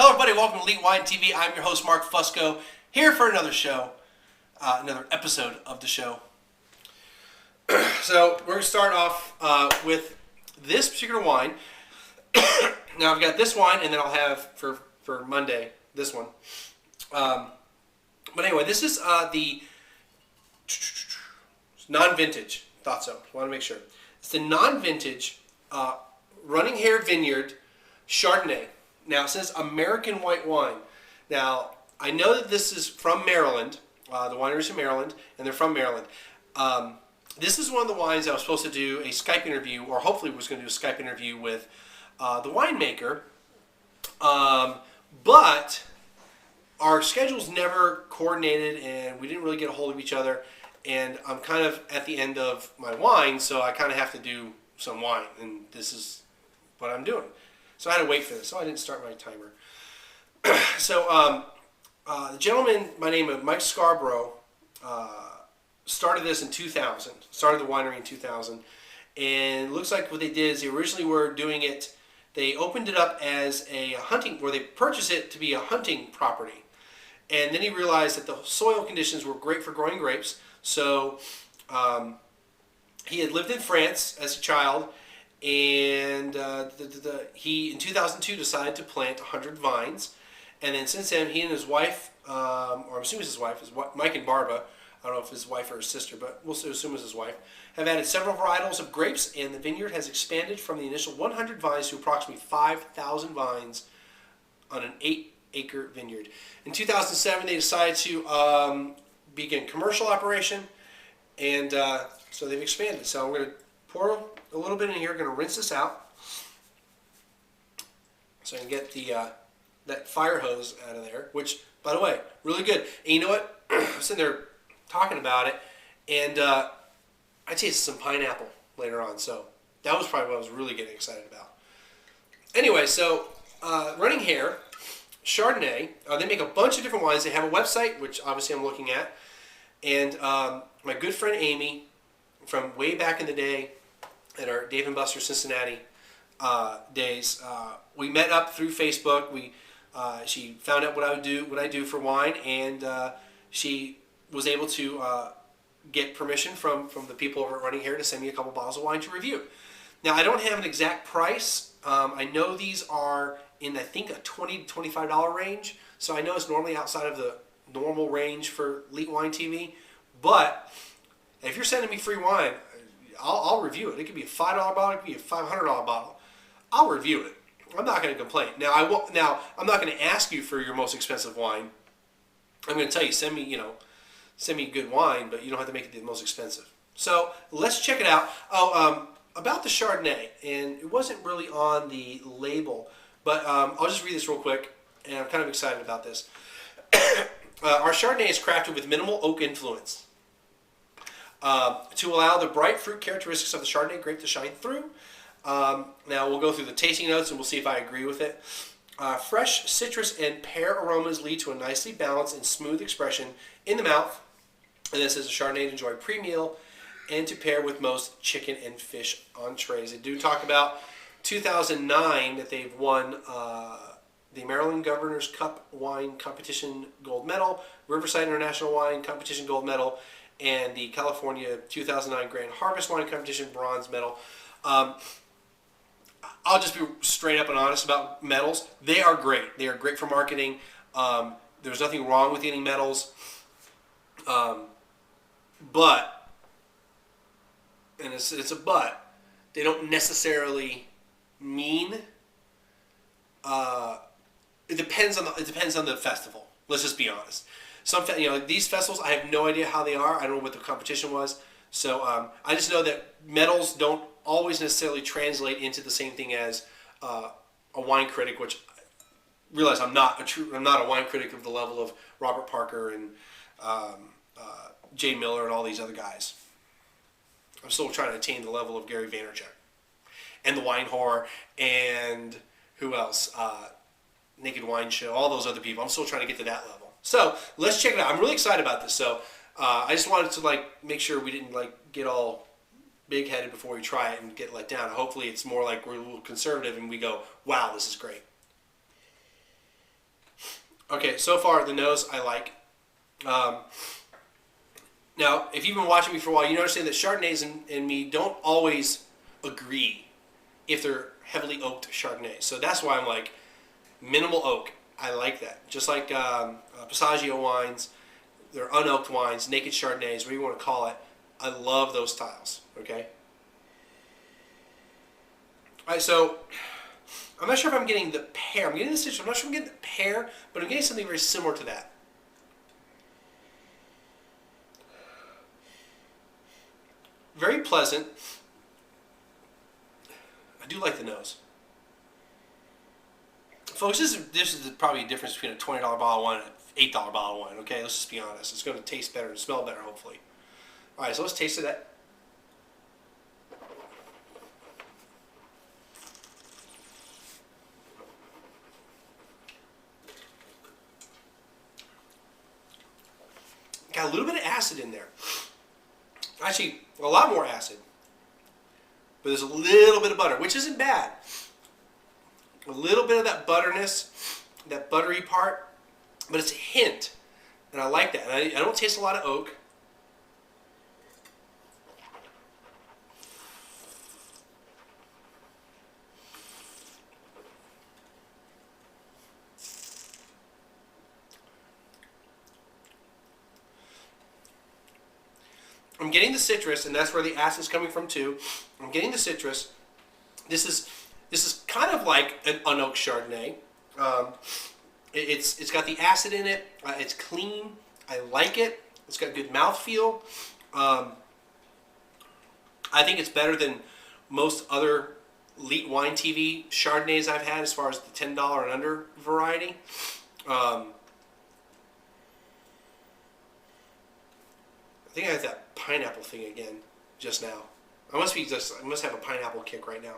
Hello, everybody. Welcome to Elite Wine TV. I'm your host, Mark Fusco, here for another show, another episode of the show. So we're going to start off with this particular wine. Now I've got this wine, and then I'll have for Monday this one. But anyway, this is the non-vintage. Thought so. Want to make sure. It's the non-vintage Running Hare Vineyard Chardonnay. Now it says American white wine. Now I know that this is from Maryland. The winery's from Maryland, and they're from Maryland. This is one of the wines I was supposed to do a Skype interview, or hopefully was going to do a Skype interview with the winemaker. But our schedules never coordinated, and we didn't really get a hold of each other. And I'm kind of at the end of my wine, so I kind of have to do some wine, and this is what I'm doing. So I had to wait for this, so I didn't start my timer. So the gentleman, by the name of Mike Scarborough, started this in 2000, started the winery in 2000, and it looks like what they did is they originally were doing it, they opened it up as a hunting, where they purchased it to be a hunting property. And then he realized that the soil conditions were great for growing grapes, so he had lived in France as a child, and he in 2002 decided to plant 100 vines, and then since then he and his wife, or I'm assuming it's his wife, Mike and Barbara, I don't know if his wife or his sister, but we'll assume it's his wife, have added several varietals of grapes, and the vineyard has expanded from the initial 100 vines to approximately 5,000 vines on an 8-acre vineyard. In 2007 they decided to begin commercial operation, and so they've expanded. So I'm going to pour a little bit in here. I'm going to rinse this out so I can get the that fire hose out of there, which, by the way, really good. And you know what? I'm sitting there talking about it, and I tasted some pineapple later on, so that was probably what I was really getting excited about. Anyway, so Running Hare Chardonnay, they make a bunch of different wines. They have a website, which obviously I'm looking at, and my good friend Amy, from way back in the day, at our Dave and Buster Cincinnati days, we met up through Facebook. She found out what I do for wine, and she was able to get permission from the people over at Running Hare to send me a couple bottles of wine to review. Now I don't have an exact price. I know these are in, I think, a $20 to $25 range, so I know it's normally outside of the normal range for Elite Wine TV. But if you're sending me free wine, I'll review it. It could be a $5 bottle, it could be a $500 bottle. I'll review it. I'm not going to complain. Now I'm not going to ask you for your most expensive wine. I'm going to tell you, send me good wine, but you don't have to make it the most expensive. So let's check it out. About the Chardonnay, and it wasn't really on the label, but I'll just read this real quick, and I'm kind of excited about this. Our Chardonnay is crafted with minimal oak influence to allow the bright fruit characteristics of the Chardonnay grape to shine through. Now we'll go through the tasting notes, and we'll see if I agree with it. Fresh citrus and pear aromas lead to a nicely balanced and smooth expression in the mouth. And this is a Chardonnay to enjoy pre-meal and to pair with most chicken and fish entrees. They do talk about 2009 that they've won the Maryland Governor's Cup Wine Competition Gold Medal, Riverside International Wine Competition Gold Medal, and the California 2009 Grand Harvest Wine Competition Bronze Medal. I'll just be straight up and honest about medals. They are great. They are great for marketing. There's nothing wrong with getting medals. But, and it's a but, they don't necessarily mean, it depends on the festival. Let's just be honest. These festivals, I have no idea how they are. I don't know what the competition was. So I just know that medals don't always necessarily translate into the same thing as a wine critic, which I realize I'm not a wine critic of the level of Robert Parker and Jay Miller and all these other guys. I'm still trying to attain the level of Gary Vaynerchuk and the Wine Whore and who else? Naked Wine Show, all those other people. I'm still trying to get to that level. So let's check it out. I'm really excited about this. So I just wanted to make sure we didn't get all big-headed before we try it and get let down. Hopefully it's more like we're a little conservative and we go, wow, this is great. Okay, so far the nose I like. Um, Now, if you've been watching me for a while, you understand that Chardonnays and me don't always agree if they're heavily oaked Chardonnays. So that's why I'm like, minimal oak. I like that. Just like Passaggio wines, they're unoaked wines, naked Chardonnays, whatever you want to call it. I love those styles, okay? All right, so I'm not sure if I'm getting the pear. I'm getting the citrus. I'm not sure if I'm getting the pear, but I'm getting something very similar to that. Very pleasant. I do like the nose. Folks, this is probably a difference between a $20 bottle of wine and an $8 bottle of wine, okay? Let's just be honest. It's going to taste better and smell better, hopefully. All right, so let's taste it. Got a little bit of acid in there. Actually, a lot more acid. But there's a little bit of butter, which isn't bad. A little bit of that butterness, that buttery part, but it's a hint. And I like that. And I don't taste a lot of oak. I'm getting the citrus, and that's where the acid's coming from too. I'm getting the citrus. This is kind of like an unoaked Chardonnay. It's got the acid in it. It's clean. I like it. It's got good mouthfeel. I think it's better than most other elite wine TV Chardonnays I've had as far as the $10 and under variety. I think I have that pineapple thing again just now. I must have a pineapple kick right now.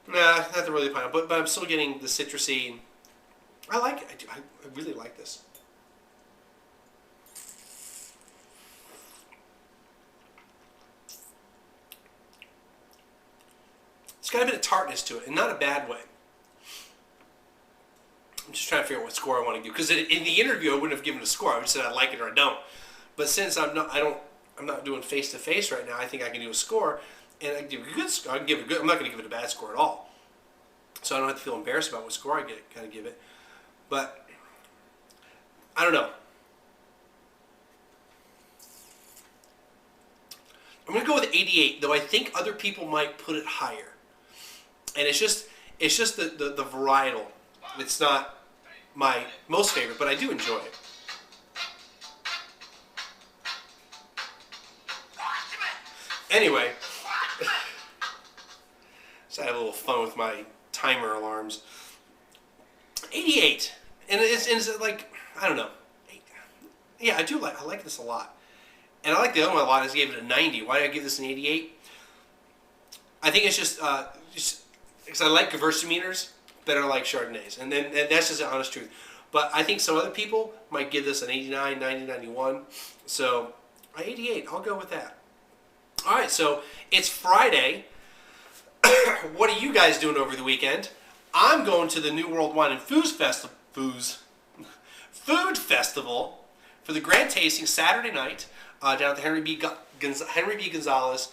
Nah, not really pineapple, but I'm still getting the citrusy. I like it. I really like this. It's got a bit of tartness to it, and not a bad way. I'm just trying to figure out what score I want to give, because in the interview I wouldn't have given a score. I would have said I like it or I don't. But since I'm not doing face to face right now, I think I can do a score, and I can give a good score. I'm not going to give it a bad score at all. So I don't have to feel embarrassed about what score I kind of give it. But I don't know. I'm going to go with 88, though I think other people might put it higher. And it's just the varietal. It's not my most favorite, but I do enjoy it. Anyway, so I had a little fun with my timer alarms. 88, and it's like, I don't know. Yeah, I like this a lot, and I like the other one a lot. I gave it a 90. Why did I give this an 88? I think it's just because I like Gewürztraminers better like Chardonnays, and that's just the honest truth. But I think some other people might give this an 89, 90, 91. So 88, I'll go with that. All right, so it's Friday. What are you guys doing over the weekend? I'm going to the New World Wine and Food Festival for the grand tasting Saturday night down at the Henry B. Gonzalez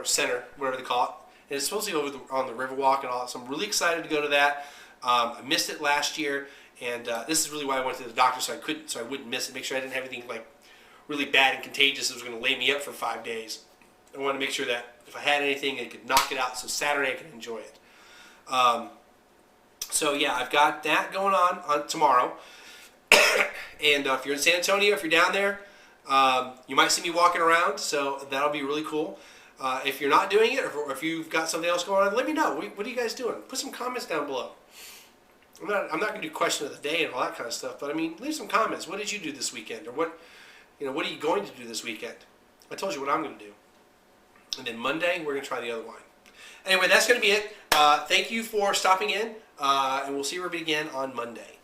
Center, whatever they call it. And it's supposed to be on the Riverwalk and all that, so I'm really excited to go to that. I missed it last year, and this is really why I went to the doctor, so I wouldn't miss it. Make sure I didn't have anything like really bad and contagious that was going to lay me up for 5 days. I wanted to make sure that if I had anything, I could knock it out, so Saturday I could enjoy it. So yeah, I've got that going on tomorrow. And if you're in San Antonio, if you're down there, you might see me walking around, so that'll be really cool. If you're not doing it, or if you've got something else going on, let me know. What are you guys doing? Put some comments down below. I'm not going to do question of the day and all that kind of stuff, but I mean, leave some comments. What did you do this weekend, or what are you going to do this weekend? I told you what I'm going to do. And then Monday, we're going to try the other wine. Anyway, that's going to be it. Thank you for stopping in, and we'll see everybody again on Monday.